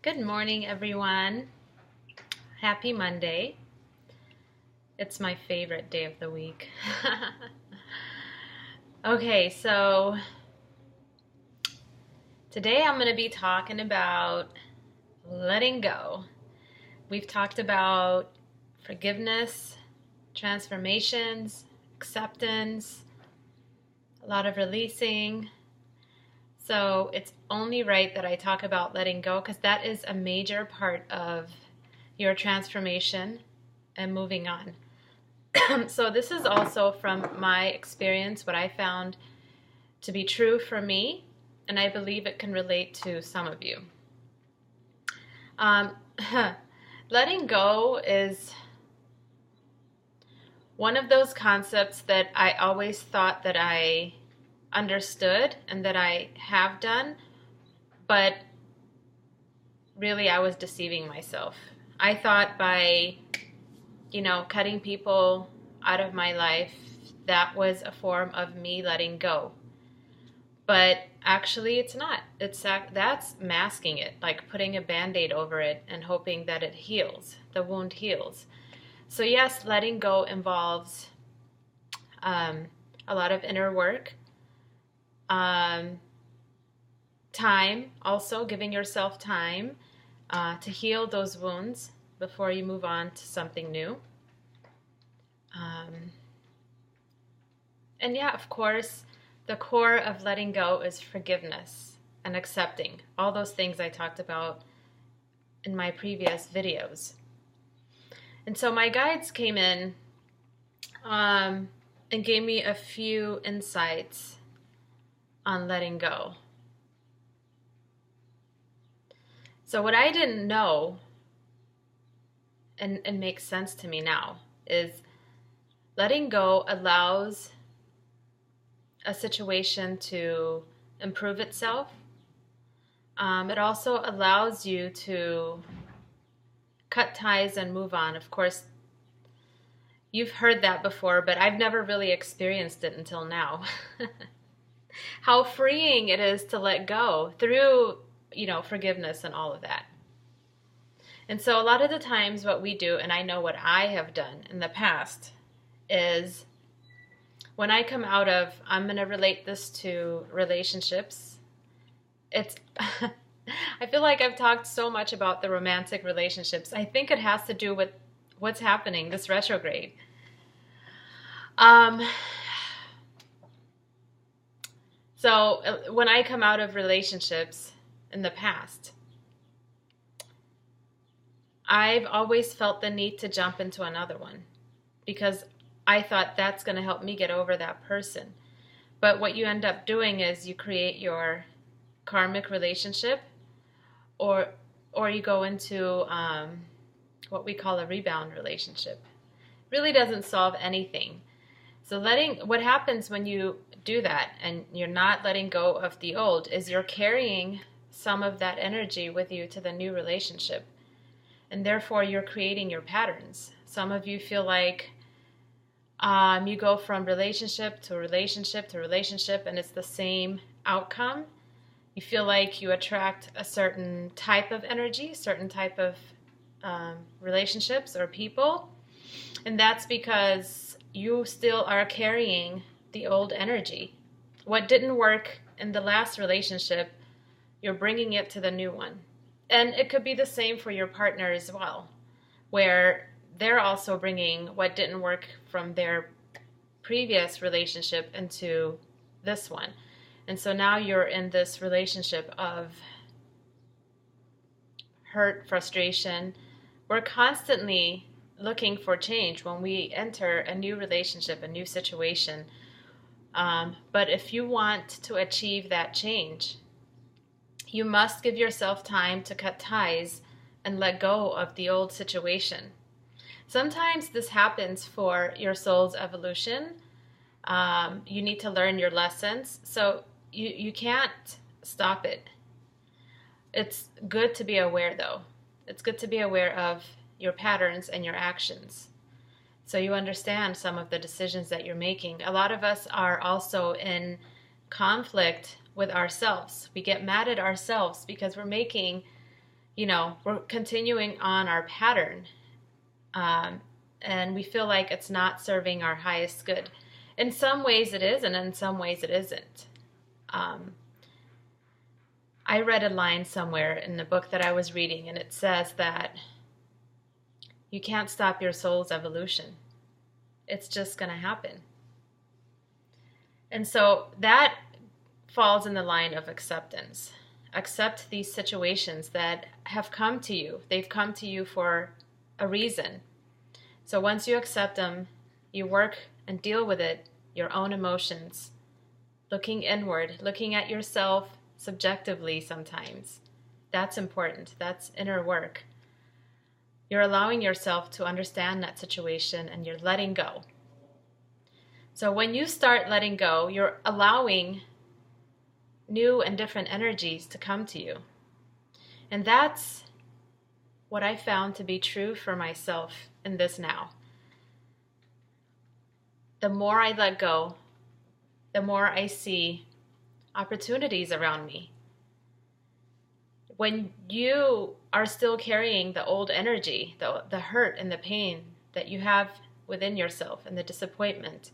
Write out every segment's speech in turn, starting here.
Good morning, everyone. Happy Monday. It's my favorite day of the week. Okay, so today I'm going to be talking about letting go. We've talked about forgiveness, transformations, acceptance, a lot of releasing. So it's only right that I talk about letting go because that is a major part of your transformation and moving on. So this is also from my experience, what I found to be true for me, and I believe it can relate to some of you. Um, letting go is one of those concepts that I always thought that I understood and that I have done, but really I was deceiving myself. I thought by, cutting people out of my life, that was a form of me letting go. But actually it's not. That's masking it, like putting a band-aid over it and hoping that it heals, the wound heals. So yes, letting go involves a lot of inner work. Time, also giving yourself time to heal those wounds before you move on to something new. And yeah, of course, the core of letting go is forgiveness and accepting. All those things I talked about in my previous videos. And so my guides came in and gave me a few insights on letting go. So what I didn't know, and makes sense to me now, is letting go allows a situation to improve itself. It also allows you to cut ties and move on. Of course, you've heard that before, but I've never really experienced it until now. How freeing it is to let go through, forgiveness and all of that. And so a lot of the times what we do, and I know what I have done in the past, is when I come out of, I'm going to relate this to relationships. It's, I feel like I've talked so much about the romantic relationships. I think it has to do with what's happening, this retrograde. So when I come out of relationships in the past, I've always felt the need to jump into another one because I thought that's going to help me get over that person. But what you end up doing is you create your karmic relationship, or you go into what we call a rebound relationship. Really doesn't solve anything. So what happens when you do that and you're not letting go of the old is you're carrying some of that energy with you to the new relationship. And therefore you're creating your patterns. Some of you feel like you go from relationship to relationship to relationship and it's the same outcome. You feel like you attract a certain type of energy, certain type of relationships or people. And that's because you still are carrying the old energy. What didn't work in the last relationship, you're bringing it to the new one. And it could be the same for your partner as well, where they're also bringing what didn't work from their previous relationship into this one. And so now you're in this relationship of hurt, frustration. We're constantly looking for change when we enter a new relationship, a new situation. But if you want to achieve that change, you must give yourself time to cut ties and let go of the old situation. Sometimes this happens for your soul's evolution. You need to learn your lessons, so you can't stop it. It's good to be aware, though. It's good to be aware of your patterns and your actions, so you understand some of the decisions that you're making. A lot of us are also in conflict with ourselves. We get mad at ourselves because we're making, we're continuing on our pattern, and we feel like it's not serving our highest good. In some ways it is, and in some ways it isn't. I read a line somewhere in the book that I was reading, and it says that you can't stop your soul's evolution. It's just going to happen. And so that falls in the line of acceptance. Accept these situations that have come to you. They've come to you for a reason. So once you accept them, you work and deal with it, your own emotions, looking inward, looking at yourself subjectively sometimes. That's important. That's inner work. You're allowing yourself to understand that situation, and you're letting go. So when you start letting go, you're allowing new and different energies to come to you. And that's what I found to be true for myself in this now. The more I let go, the more I see opportunities around me. When you are still carrying the old energy, the hurt and the pain that you have within yourself and the disappointment,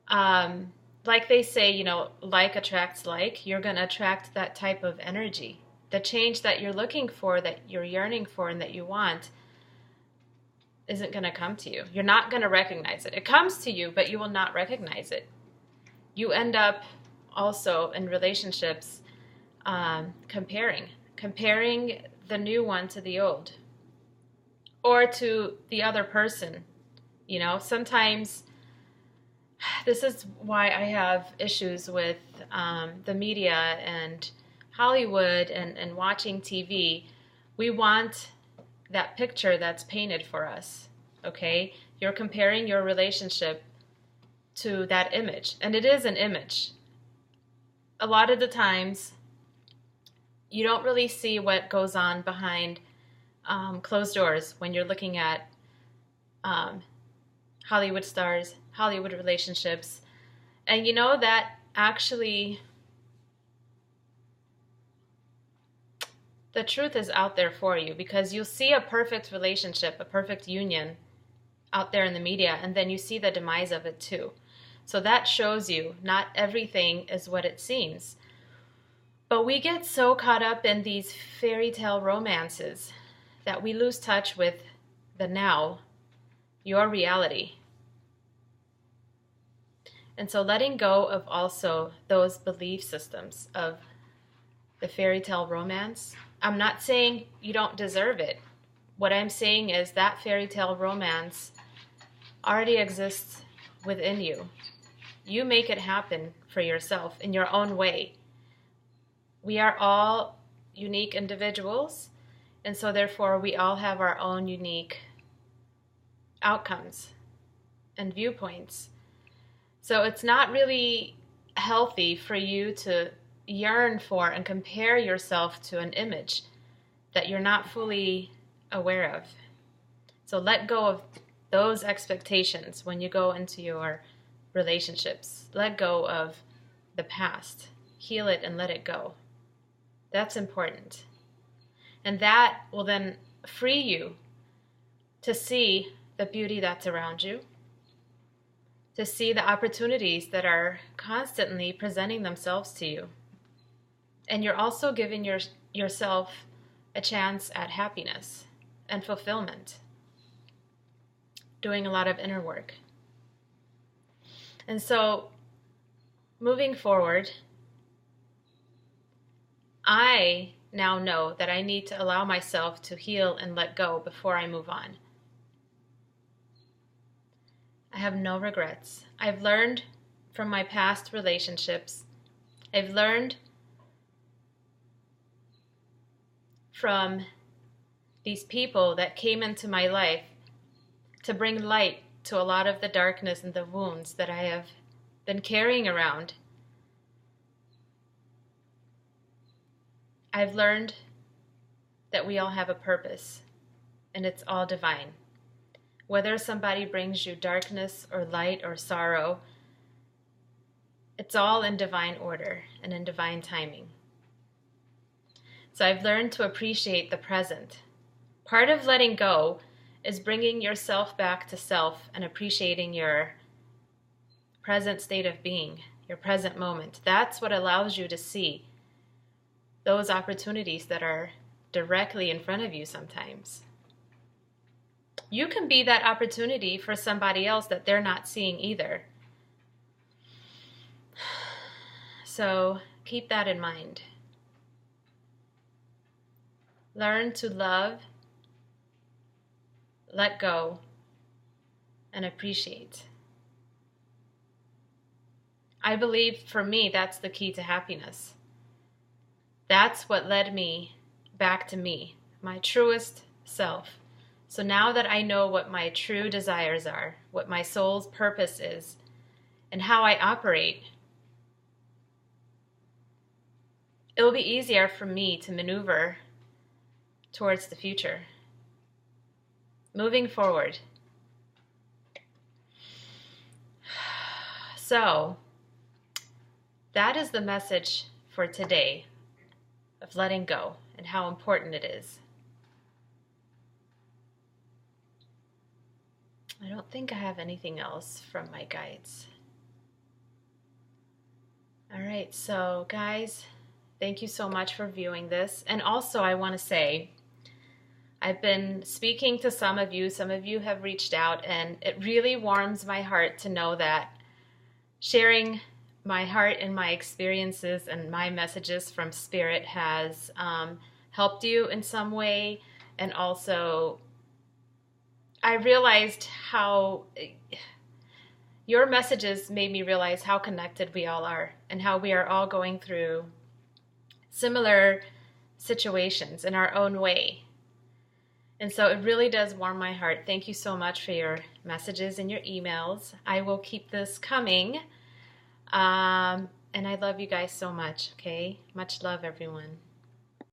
like they say, like attracts like, you're going to attract that type of energy. The change that you're looking for, that you're yearning for, and that you want isn't going to come to you. You're not going to recognize it. It comes to you, but you will not recognize it. You end up also in relationships comparing the new one to the old, or to the other person. Sometimes this is why I have issues with the media and Hollywood and watching TV. We want that picture that's painted for us, okay? You're comparing your relationship to that image, and it is an image. A lot of the times, you don't really see what goes on behind closed doors when you're looking at Hollywood stars, Hollywood relationships. And that actually, the truth is out there for you, because you'll see a perfect relationship, a perfect union out there in the media, and then you see the demise of it too. So that shows you not everything is what it seems. But we get so caught up in these fairy tale romances that we lose touch with the now, your reality. And so letting go of also those belief systems of the fairy tale romance. I'm not saying you don't deserve it. What I'm saying is that fairy tale romance already exists within you. You make it happen for yourself in your own way. We are all unique individuals, and so therefore we all have our own unique outcomes and viewpoints. So it's not really healthy for you to yearn for and compare yourself to an image that you're not fully aware of. So let go of those expectations when you go into your relationships. Let go of the past. Heal it and let it go. That's important. And that will then free you to see the beauty that's around you, to see the opportunities that are constantly presenting themselves to you. And you're also giving yourself a chance at happiness and fulfillment, doing a lot of inner work. And so, moving forward, I now know that I need to allow myself to heal and let go before I move on. I have no regrets. I've learned from my past relationships. I've learned from these people that came into my life to bring light to a lot of the darkness and the wounds that I have been carrying around. I've learned that we all have a purpose, and it's all divine. Whether somebody brings you darkness or light or sorrow, it's all in divine order and in divine timing. So I've learned to appreciate the present. Part of letting go is bringing yourself back to self and appreciating your present state of being, your present moment. That's what allows you to see those opportunities that are directly in front of you sometimes. You can be that opportunity for somebody else that they're not seeing either. So keep that in mind. Learn to love, let go, and appreciate. I believe for me, that's the key to happiness. That's what led me back to me, my truest self. So now that I know what my true desires are, what my soul's purpose is, and how I operate, it will be easier for me to maneuver towards the future. Moving forward. So, that is the message for today of letting go and how important it is. I don't think I have anything else from my guides. All right, so guys, thank you so much for viewing this. And also I want to say, I've been speaking to some of you have reached out, and it really warms my heart to know that sharing my heart and my experiences and my messages from Spirit has helped you in some way. And also, I realized how your messages made me realize how connected we all are and how we are all going through similar situations in our own way. And so it really does warm my heart. Thank you so much for your messages and your emails. I will keep this coming. And I love you guys so much, okay? Much love, everyone.